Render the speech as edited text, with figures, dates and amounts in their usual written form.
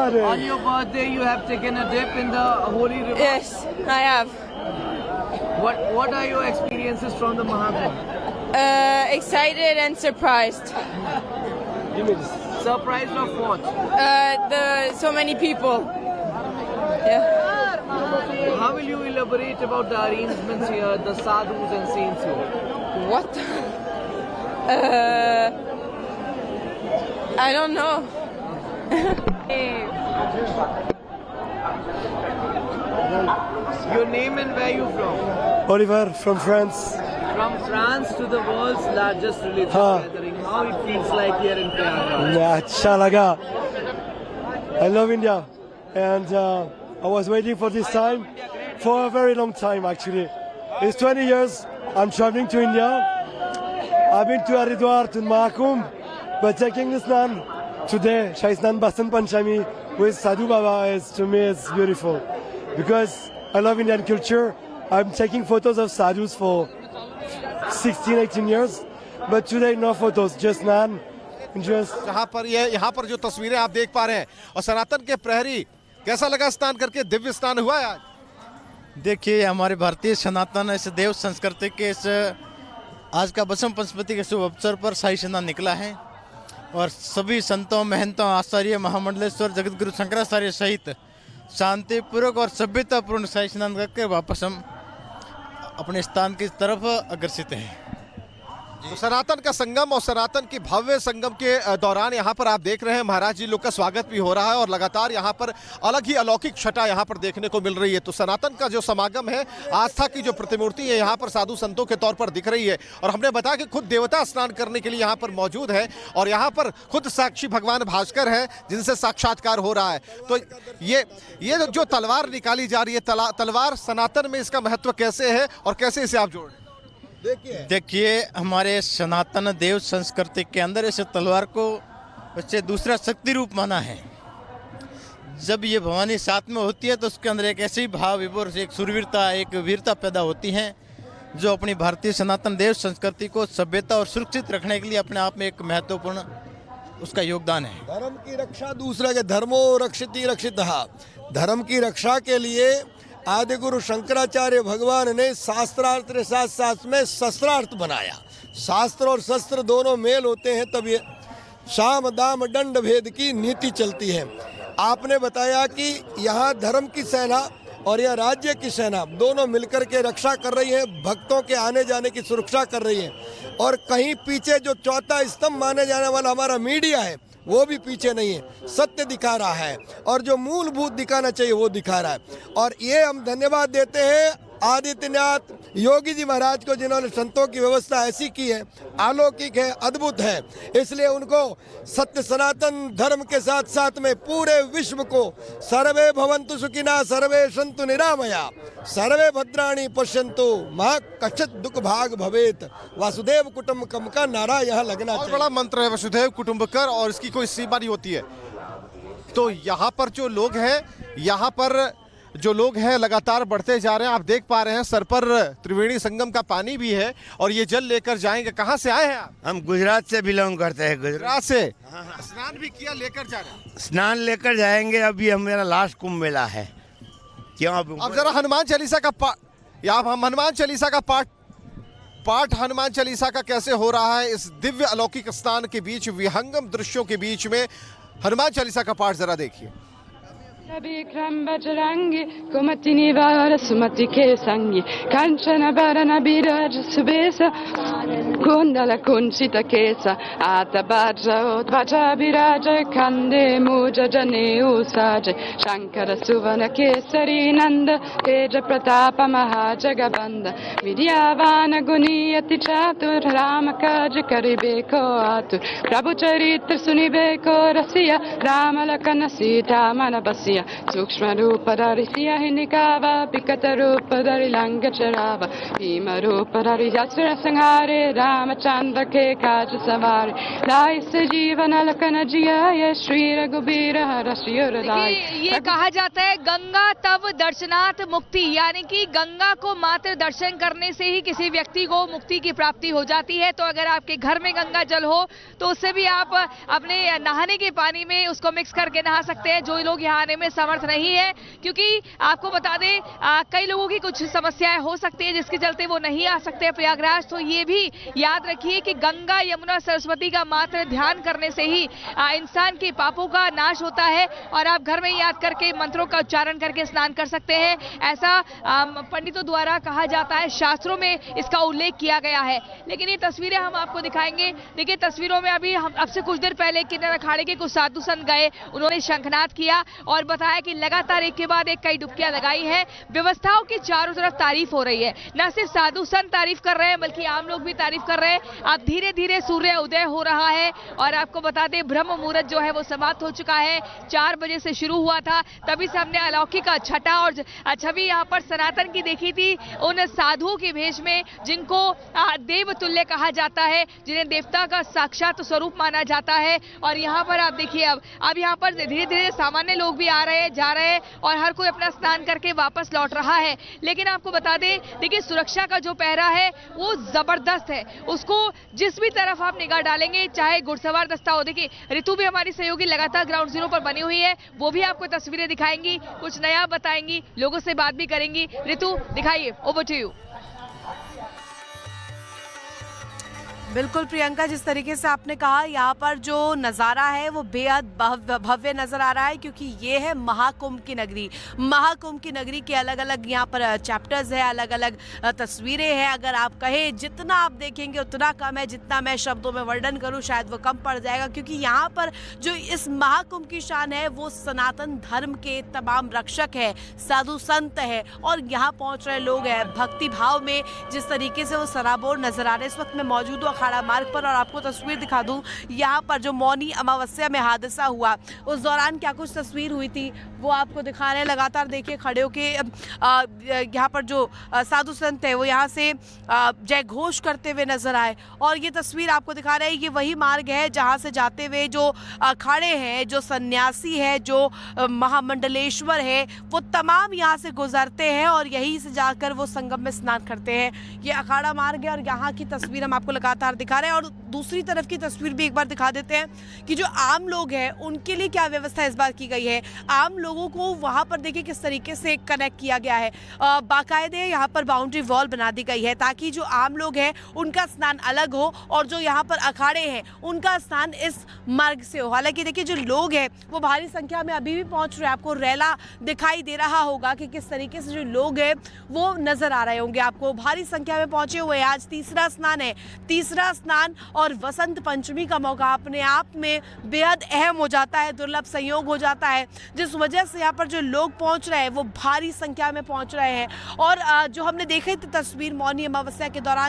On your birthday, you have taken a dip in the holy river. Yes, I have. What are your experiences from the Mahakumbh? Excited and surprised. Surprised of what? So many people. Yeah. How will you elaborate about the arrangements here, the sadhus and saints here? What? I don't know. Your name and where you from? Oliver from France. From France to the world's largest religious gathering. How it feels like here in Prayagraj? Yeah, अच्छा लगा. I love India, and I was waiting for this time for a very long time actually. It's 20 years I'm traveling to India. I've been to Haridwar, to Mahakumbh, but taking this Snan today, Shai Snan Basant Panchami with Sadhu Baba is to me is beautiful because I love Indian culture. I'm taking photos of sadhus for 16, 18 years, but today no photos, just Snan. यहाँ पर जो तस्वीरें आप देख पा रहे हैं और सनातन के प्रहरी कैसा लगा स्नान करके? दिव्य स्नान हुआ है आज? देखिए, हमारे भारतीय सनातन इस देव संस्कृति के इस आज का बसंत पंचमी के शुभ अवसर पर शाही स्नान निकला है और सभी संतों, महंतों, आचार्य, महामंडलेश्वर, जगतगुरु शंकराचार्य सहित शांतिपूर्वक और सभ्यतापूर्ण शाही स्नान करके वापस हम अपने स्थान की तरफ अग्रसित हैं। तो सनातन का संगम और सनातन की भव्य संगम के दौरान यहाँ पर आप देख रहे हैं महाराज जी लोग का स्वागत भी हो रहा है और लगातार यहाँ पर अलग ही अलौकिक छटा यहाँ पर देखने को मिल रही है। तो सनातन का जो समागम है, आस्था की जो प्रतिमूर्ति है यहाँ पर साधु संतों के तौर पर दिख रही है और हमने बताया कि खुद देवता स्नान करने के लिए यहाँ पर मौजूद है और यहाँ पर खुद साक्षी भगवान भास्कर है जिनसे साक्षात्कार हो रहा है। तो ये जो तलवार निकाली जा रही है, तलवार सनातन में इसका महत्व कैसे है और कैसे इसे आप जोड़? देखिए, हमारे सनातन देव संस्कृति के अंदर इस तलवार को उससे दूसरा शक्ति रूप माना है। जब ये भवानी साथ में होती है तो उसके अंदर एक ऐसी भाव विभोर, एक सुरवीरता, एक वीरता पैदा होती है जो अपनी भारतीय सनातन देव संस्कृति को सभ्यता और सुरक्षित रखने के लिए अपने आप में एक महत्वपूर्ण उसका योगदान है। धर्म की रक्षा दूसरे के धर्मो रक्षिति रक्षितः। धर्म की रक्षा के लिए आदि गुरु शंकराचार्य भगवान ने शास्त्रार्थ के साथ साथ में शस्त्रार्थ बनाया। शास्त्र और शस्त्र दोनों मेल होते हैं तब ये साम दाम दंड भेद की नीति चलती है। आपने बताया कि यहाँ धर्म की सेना और यह राज्य की सेना दोनों मिलकर के रक्षा कर रही है, भक्तों के आने जाने की सुरक्षा कर रही है और कहीं पीछे जो चौथा स्तंभ माने जाने वाला हमारा मीडिया है वो भी पीछे नहीं है, सत्य दिखा रहा है और जो मूलभूत दिखाना चाहिए वो दिखा रहा है। और ये हम धन्यवाद देते हैं आदित्यनाथ योगी जी महाराज को जिन्होंने संतों की व्यवस्था ऐसी की है, अलौकिक है, अद्भुत है। इसलिए उनको सत्य सनातन धर्म के साथ साथ में पूरे विश्व को सर्वे भवन्तु सुखिनः सर्वे सन्तु निरामया सर्वे भद्राणि पश्यन्तु मा कश्चित् दुख भाग भवेत वासुदेव कुटुम्बकम का नारा यहाँ लगना चाहिए। बड़ा मंत्र है वसुधैव कुटुम्बकम और इसकी कोई सीमा नहीं होती है। तो यहाँ पर जो लोग हैं, यहाँ पर जो लोग हैं लगातार बढ़ते जा रहे हैं। आप देख पा रहे हैं सर पर त्रिवेणी संगम का पानी भी है और ये जल लेकर जाएंगे। कहाँ से आए हैं आप? हम गुजरात से बिलोंग करते हैं। गुजरात से स्नान भी किया, लेकर जा रहे हैं? स्नान लेकर जाएंगे। अभी हमारा लास्ट कुंभ मेला है। क्यों अब जरा हनुमान चालीसा का हनुमान चालीसा का पाठ हनुमान चालीसा का कैसे हो रहा है इस दिव्य अलौकिक स्नान के बीच, विहंगम दृश्यों के बीच में हनुमान चालीसा का पाठ जरा देखिए। Bikram Bajrangi Kumati Nivara Sumati Kesangi Kanchana Barana Biraj Subesa Kundala Kunchita Kesa Ata Baja Odvaja Biraja Kande Muja Jane Usaja Shankara Suvana Kesari Nanda Teja Pratapa Mahajagabanda Vidyavana Guniyati Chatur Ramakaja Karibeko Atur Prabhu Charitra Sunibeko Rasiya Ramalakana Sita Manabasiya Sukshma Rupa Dari Siya Hinikava Pikata Rupa Dari Langa Charava Bhima Rupa Dari Yasvara Sanghare आए रामचंद्र के काज सवारे लाए से जीवन लखन जियाए श्री रघुबीर हरषि उर लाए। ये कहा जाता है गंगा तव दर्शनाथ मुक्ति, यानी कि गंगा को मात्र दर्शन करने से ही किसी व्यक्ति को मुक्ति की प्राप्ति हो जाती है। तो अगर आपके घर में गंगा जल हो तो उससे भी आप अपने नहाने के पानी में उसको मिक्स करके नहा सकते हैं। जो लोग यहाँ आने में समर्थ नहीं है, क्योंकि आपको बता दें कई लोगों की कुछ समस्याएं हो सकती है जिसके चलते वो नहीं आ सकते प्रयागराज। तो ये भी याद रखिए कि गंगा यमुना सरस्वती का मात्र ध्यान करने से ही इंसान के पापों का नाश होता है और आप घर में याद करके मंत्रों का उच्चारण करके स्नान कर सकते हैं। ऐसा पंडितों द्वारा कहा जाता है, शास्त्रों में इसका उल्लेख किया गया है। लेकिन ये तस्वीरें हम आपको दिखाएंगे। देखिए तस्वीरों में अभी हम अब से कुछ देर पहले किन्नर अखाड़े के कुछ साधु संत गए, उन्होंने शंखनाद किया और बताया कि लगातार एक के बाद एक कई डुबकियां लगाई है। व्यवस्थाओं की चारों तरफ तारीफ हो रही है, न सिर्फ साधु संत तारीफ कर रहे हैं बल्कि आम लोग भी तारीफ कर रहे हैं। अब धीरे धीरे सूर्य उदय हो रहा है और आपको बता दें ब्रह्म मुहूर्त जो है वो समाप्त हो चुका है। 4 बजे से शुरू हुआ था, तभी से हमने अलौकिक छटा और छवि यहाँ पर सनातन की देखी थी, उन साधुओं के भेष में जिनको देव तुल्य कहा जाता है, जिन्हें देवता का साक्षात स्वरूप माना जाता है। और यहाँ पर आप देखिए अब यहाँ पर धीरे धीरे सामान्य लोग भी आ रहे हैं, जा रहे हैं और हर कोई अपना स्नान करके वापस लौट रहा है। लेकिन आपको बता दें, देखिए सुरक्षा का जो पहरा है वो जबरदस्त है, उसको जिस भी तरफ आप निगाह डालेंगे, चाहे घुड़सवार दस्ता हो। देखिए ऋतु भी हमारी सहयोगी लगातार ग्राउंड जीरो पर बनी हुई है, वो भी आपको तस्वीरें दिखाएंगी, कुछ नया बताएंगी, लोगों से बात भी करेंगी। ऋतु दिखाइए, ओवर टू यू। बिल्कुल प्रियंका, जिस तरीके से आपने कहा, यहाँ पर जो नज़ारा है वो बेहद भव्य नज़र आ रहा है, क्योंकि ये है महाकुंभ की नगरी। महाकुंभ की नगरी के अलग अलग यहाँ पर चैप्टर्स है, अलग अलग तस्वीरें हैं। अगर आप कहें जितना आप देखेंगे उतना कम है, जितना मैं शब्दों में वर्णन करूँ शायद वो कम पड़ जाएगा, क्योंकि यहाँ पर जो इस महाकुंभ की शान है वो सनातन धर्म के तमाम रक्षक है, साधु संत है और यहाँ पहुँच रहे लोग हैं भक्ति भाव में। जिस तरीके से वो सराबोर नजर आ रहे हैं, इस वक्त मैं मौजूद हूँ अखाड़ा मार्ग पर और आपको तस्वीर दिखा दूं। यहाँ पर जो मौनी अमावस्या में हादसा हुआ उस दौरान क्या कुछ तस्वीर हुई थी वो आपको दिखा रहे हैं। लगातार देखिए खड़े होके यहाँ पर जो साधु संत है वो यहाँ से जय घोष करते हुए नजर आए और ये तस्वीर आपको दिखा रहे हैं। ये वही मार्ग है जहाँ से जाते हुए जो अखाड़े हैं, जो सन्यासी है, जो महामंडलेश्वर है, वो तमाम यहाँ से गुजरते हैं और यहीं से जाकर वो संगम में स्नान करते हैं। ये अखाड़ा मार्ग है और यहाँ की तस्वीर हम आपको लगातार दिखा रहे हैं। और दूसरी तरफ की तस्वीर भी एक बार दिखा देते हैं कि जो आम लोग हैं उनके लिए क्या व्यवस्था इस बार की गई है। आम लोगों को वहाँ पर देखिए किस तरीके से कनेक्ट किया गया है। बाकायदे यहाँ पर बाउंड्री वॉल बना दी गई है ताकि जो आम लोग हैं उनका स्नान अलग हो और जो यहाँ पर अखाड़े हैं उनका स्नान इस मार्ग से हो। हालांकि देखिए जो लोग हैं वो भारी संख्या में अभी भी पहुँच रहे हैं। आपको रैला दिखाई दे रहा होगा कि किस तरीके से जो लोग हैं वो नजर आ रहे होंगे आपको, भारी संख्या में पहुंचे हुए। आज तीसरा स्नान है, तीसरा स्नान और वसंत पंचमी का मौका अपने आप में बेहद अहम हो जाता है, दुर्लभ संयोग हो जाता है, जिस वजह से यहाँ पर जो लोग पहुंच रहे हैं वो भारी संख्या में पहुंच रहे हैं। और जो हमने देखी थी तस्वीर मौनी अमावस्या के दौरान